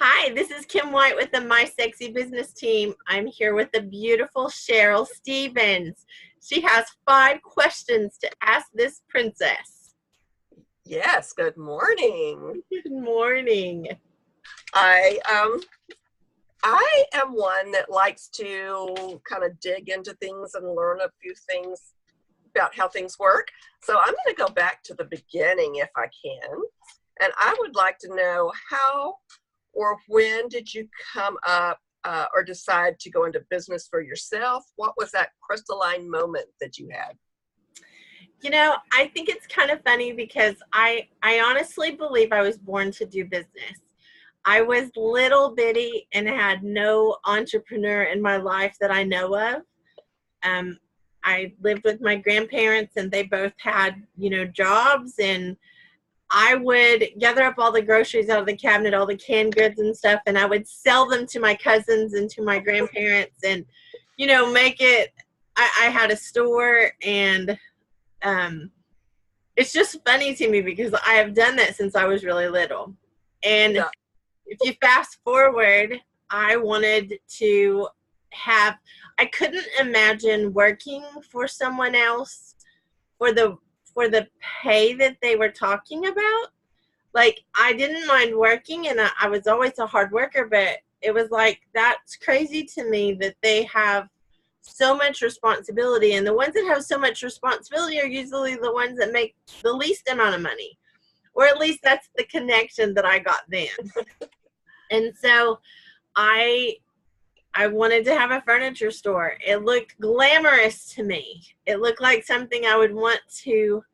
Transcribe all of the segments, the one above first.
Hi, this is Kim White with the My Sexy Business team. I'm here with the beautiful Cheryl Stevens. She has 5 questions to ask this princess. Yes, good morning. Good morning. I um I am one that likes to kind of dig into things and learn a few things about how things work. So I'm going to go back to the beginning if I can. And I would like to know how or when did you come up or decide to go into business for yourself? What was that crystalline moment that you had? I think it's kind of funny because I honestly believe I was born to do business. I was little bitty and had no entrepreneur in my life that I know of. Um, I lived with my grandparents and they both had, jobs, and I would gather up all the groceries out of the cabinet, all the canned goods and stuff, and I would sell them to my cousins and to my grandparents and, make it. I had a store, and um, it's just funny to me because I have done that since I was really little. And Yeah. if you fast forward, I wanted to have, I couldn't imagine working for someone else for the pay that they were talking about. Like, I didn't mind working, and I was always a hard worker, but it was like, that's crazy to me that they have so much responsibility, and the ones that have so much responsibility are usually the ones that make the least amount of money, or at least that's the connection that I got then. And so I I wanted to have a furniture store. It looked glamorous to me. It looked like something I would want to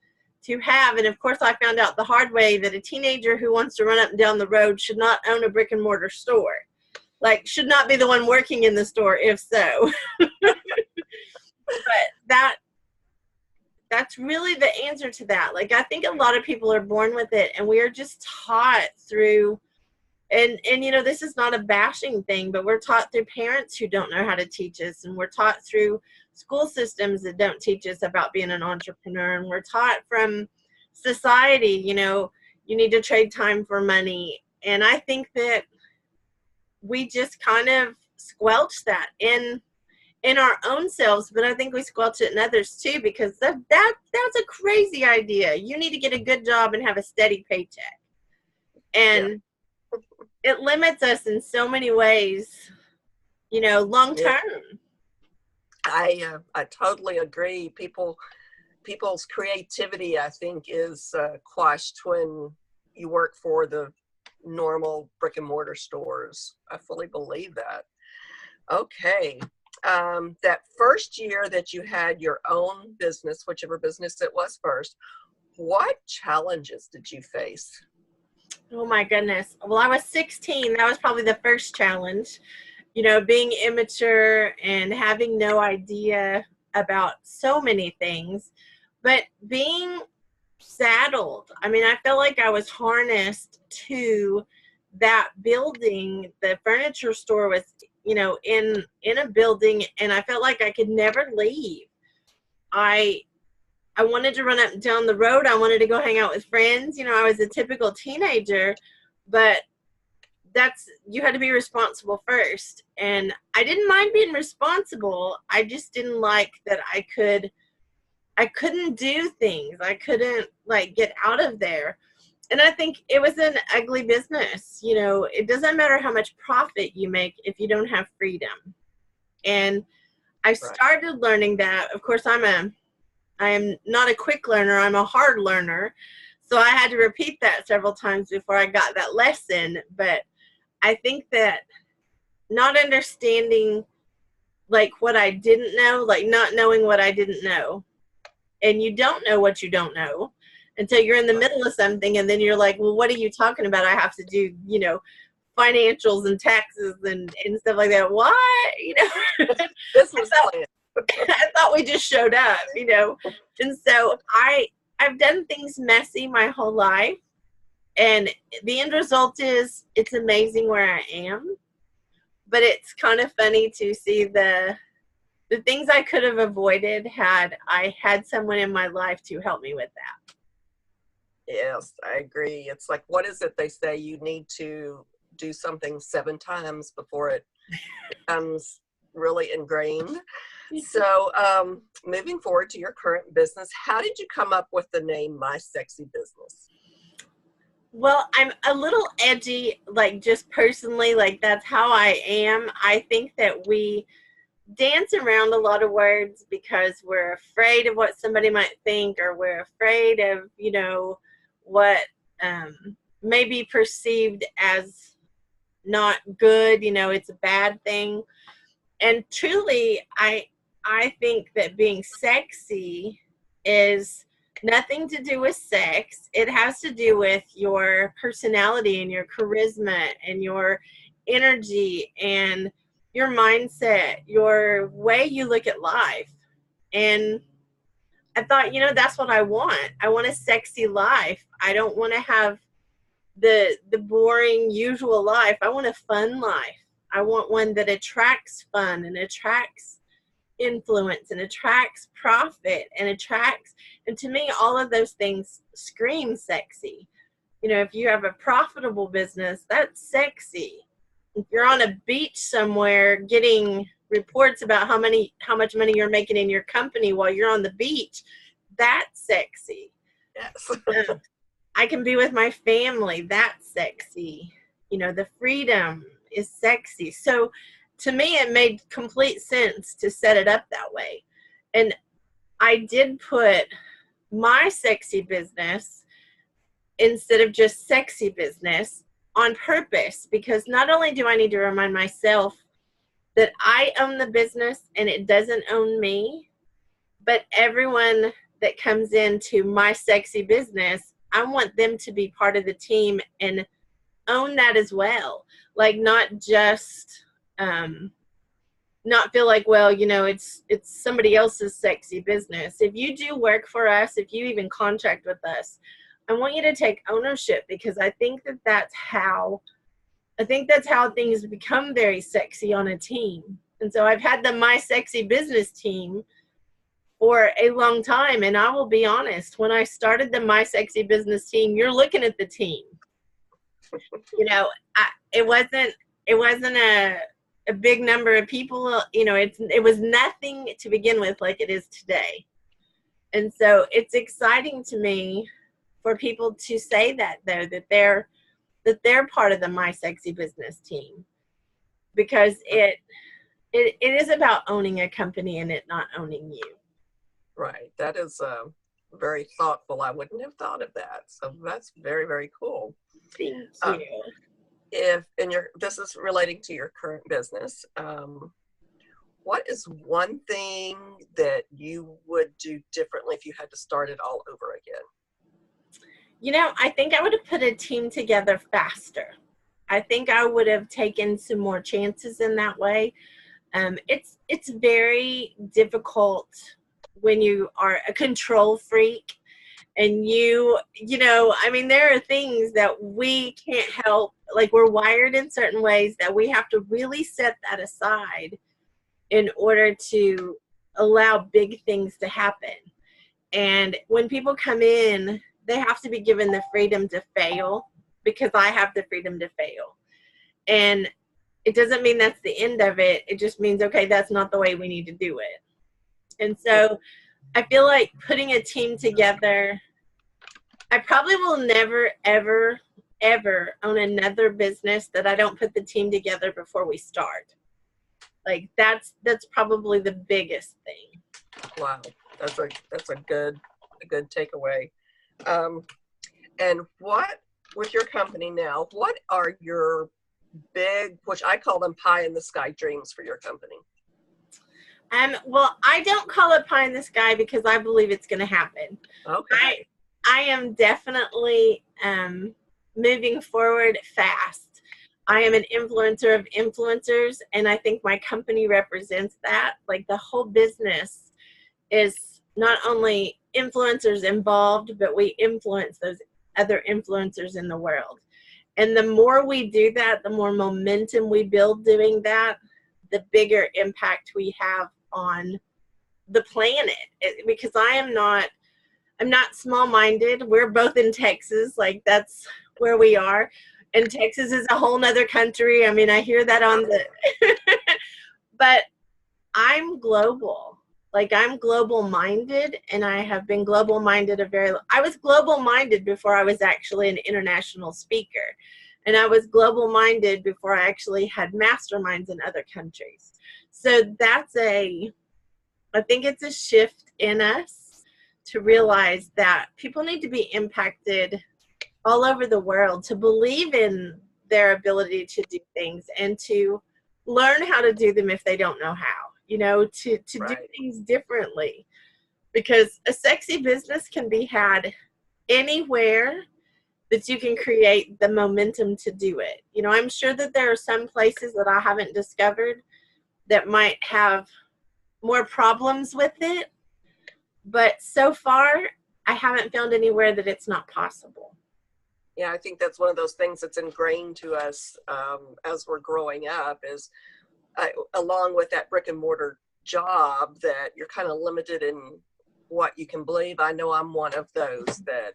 have. And of course, I found out the hard way that a teenager who wants to run up and down the road should not own a brick and mortar store. Like, should not be the one working in the store, if so. But that's really the answer to that. Like, I think a lot of people are born with it, and we are just taught through, and this is not a bashing thing, but we're taught through parents who don't know how to teach us, and we're taught through school systems that don't teach us about being an entrepreneur, and we're taught from society, you need to trade time for money. And I think that we just kind of squelch that in our own selves, but I think we squelch it in others too, because that's a crazy idea. You need to get a good job and have a steady paycheck. Yeah. And it limits us in so many ways, long Yeah. term. I totally agree. People's creativity, I think, is quashed when you work for the normal brick and mortar stores. I fully believe that. Okay. That first year that you had your own business, whichever business it was first, what challenges did you face? Oh my goodness. Well, I was 16. That was probably the first challenge, being immature and having no idea about so many things, but being saddled. I mean, I felt like I was harnessed to that building. The furniture store was, in a building, and I felt like I could never leave. I I wanted to run up and down the road. I wanted to go hang out with friends. I was a typical teenager, but you had to be responsible first. And I didn't mind being responsible. I just didn't like that I couldn't do things. I couldn't like get out of there. And I think it was an ugly business. It doesn't matter how much profit you make if you don't have freedom. And I Right. started learning that. Of course, I am not a quick learner. I'm a hard learner. So I had to repeat that several times before I got that lesson. But I think that not understanding like what I didn't know, like not knowing what I didn't know, and you don't know what you don't know until you're in the Right. middle of something, and then you're like, well, what are you talking about? I have to do, financials and taxes and stuff like that. What? I Business thought plan. I thought we just showed up. And so I've done things messy my whole life, and the end result is it's amazing where I am. But it's kind of funny to see the things I could have avoided had I had someone in my life to help me with that. Yes, I agree. It's like, what is it they say? You need to do something 7 times before it becomes really ingrained. So moving forward to your current business, how did you come up with the name My Sexy Business? Well, I'm a little edgy, like just personally, like that's how I am. I think that we dance around a lot of words because we're afraid of what somebody might think, or we're afraid of, what may be perceived as not good, it's a bad thing. And truly, I think that being sexy is nothing to do with sex. It has to do with your personality and your charisma and your energy and your mindset, your way you look at life. And I thought, that's what I want. I want a sexy life. I don't want to have the boring usual life. I want a fun life. I want one that attracts fun and attracts influence and attracts profit and to me, all of those things scream sexy. If you have a profitable business, that's sexy. If you're on a beach somewhere getting reports about how much money you're making in your company while you're on the beach, that's sexy. Yes. I can be with my family, that's sexy. The freedom is sexy. So to me, it made complete sense to set it up that way. And I did put My Sexy Business instead of just Sexy Business on purpose, because not only do I need to remind myself that I own the business and it doesn't own me, but everyone that comes into My Sexy Business, I want them to be part of the team and own that as well. Like not just not feel like, well, it's somebody else's sexy business. If you do work for us, if you even contract with us, I want you to take ownership, because I think that's how things become very sexy on a team. And so I've had the My Sexy Business team for a long time. And I will be honest, when I started the My Sexy Business team, you're looking at the team. It wasn't a big number of people. It was nothing to begin with like it is today. And so it's exciting to me for people to say that, though, that they're part of the My Sexy Business team, because it is about owning a company and it not owning you. Right. That is very thoughtful. I wouldn't have thought of that. So that's very, very cool. Thank you. This is relating to your current business, what is one thing that you would do differently if you had to start it all over again? I think I would have put a team together faster. I think I would have taken some more chances in that way. It's very difficult when you are a control freak and there are things that we can't help. Like, we're wired in certain ways that we have to really set that aside in order to allow big things to happen. And when people come in, they have to be given the freedom to fail, because I have the freedom to fail. And it doesn't mean that's the end of it. It just means, okay, that's not the way we need to do it. And so I feel like putting a team together, I probably will never, ever, ever own another business that I don't put the team together before we start. Like that's probably the biggest thing. Wow. That's a good takeaway. And what, with your company now, what are your big, which I call them pie in the sky dreams for your company? Well, I don't call it pie in the sky because I believe it's going to happen. Okay. I am definitely moving forward fast. I am an influencer of influencers, and I think my company represents that. Like, the whole business is not only influencers involved, but we influence those other influencers in the world. And the more we do that, the more momentum we build doing that, the bigger impact we have on the planet. Because I'm not small-minded. We're both in Texas. Like, that's where we are. And Texas is a whole nother country. I mean, I hear that on the, but I'm global. Like, I'm global minded, and I have been global minded I was global minded before I was actually an international speaker. And I was global minded before I actually had masterminds in other countries. So I think it's a shift in us to realize that people need to be impacted all over the world to believe in their ability to do things and to learn how to do them if they don't know how, to do things differently. Because a sexy business can be had anywhere that you can create the momentum to do it. I'm sure that there are some places that I haven't discovered that might have more problems with it, but so far I haven't found anywhere that it's not possible. Yeah, I think that's one of those things that's ingrained to us as we're growing up is along with that brick and mortar job that you're kind of limited in what you can believe. I know I'm one of those that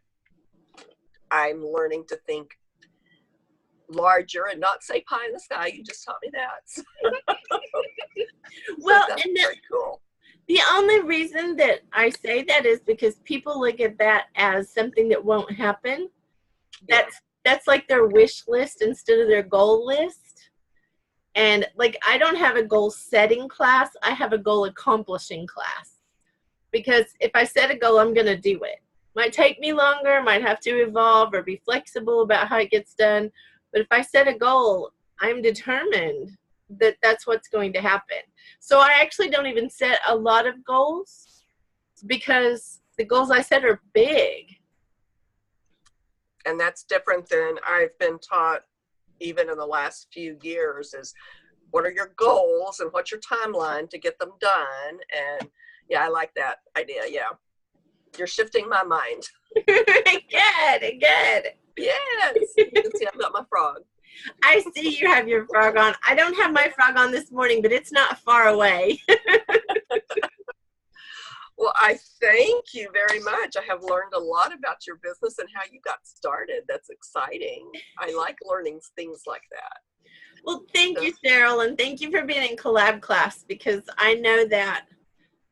I'm learning to think larger and not say pie in the sky. You just taught me that. Well, that's very cool. The only reason that I say that is because people look at that as something that won't happen. That's like their wish list instead of their goal list. And like, I don't have a goal setting class. I have a goal accomplishing class. Because if I set a goal, I'm going to do it. Might take me longer, might have to evolve or be flexible about how it gets done. But if I set a goal, I'm determined that that's what's going to happen. So I actually don't even set a lot of goals because the goals I set are big. And that's different than I've been taught even in the last few years is what are your goals and what's your timeline to get them done. And yeah, I like that idea. Yeah. You're shifting my mind. Good. Yes. You can see I've got my frog. I see you have your frog on. I don't have my frog on this morning, but it's not far away. Well, I thank you very much. I have learned a lot about your business and how you got started. That's exciting. I like learning things like that. Well, thank you, Cheryl, and thank you for being in collab class because I know that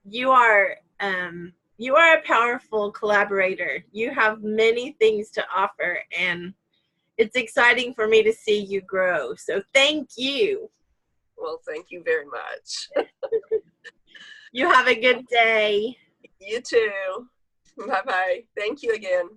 you are a powerful collaborator. You have many things to offer, and it's exciting for me to see you grow. So thank you. Well, thank you very much. You have a good day. You too. Bye-bye. Thank you again.